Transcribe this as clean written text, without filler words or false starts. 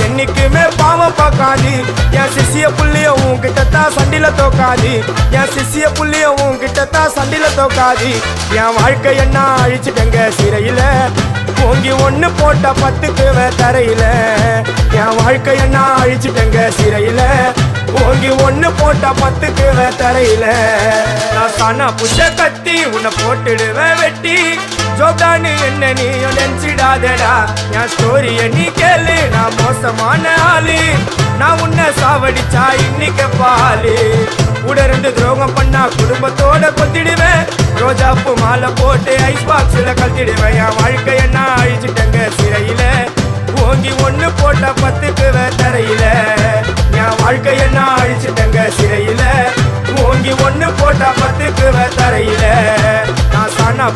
என்னைக்குமே பாவம் பார்க்காது என் சிசிய புள்ளிய உன்கிட்டத்தான் சண்டில தோக்காது என் சிசிய புள்ளிய உன்கிட்டத்தான் சண்டில தோக்காது என் வாழ்க்கை என்ன அழிச்சிட்டங்க சிறையில ஓங்கி ஒண்ணு போட்ட 10க்கு தரையில என் வாழ்க்கை என்ன அழிச்சிட்டங்க சிறையில ஓங்கி ஒண்ணு போட்ட 10க்கு தரையில நான் சானா புஷ கத்தி உன்னை போட்டுடுவேன் வெட்டி ஜோப்டானு என்ன நீ நினைச்சிடாதடா என் ஸ்டோரிய நீ கேளு நான் மோசமான ஆளு நான் உன்னை சாவடிச்சா இன்னைக்கு பாலு உடருந்து துரோகம் பண்ணா குடும்பத்தோட கொத்திடுவேன் ரோஜாப்பு மாலை போட்டு ஐஸ் பாக்ஸ்ல கத்திடுவேன் என் வாழ்க்கை என்ன அழிச்சிட்டங்க சிறையில ஓங்கி ஒண்ணு போட்ட 10க்கு தரையில என் வாழ்க்கை என்ன அழிச்சிட்டங்க சிறையில ஓங்கி ஒண்ணு போட்ட 10க்கு தரையில நான் சானா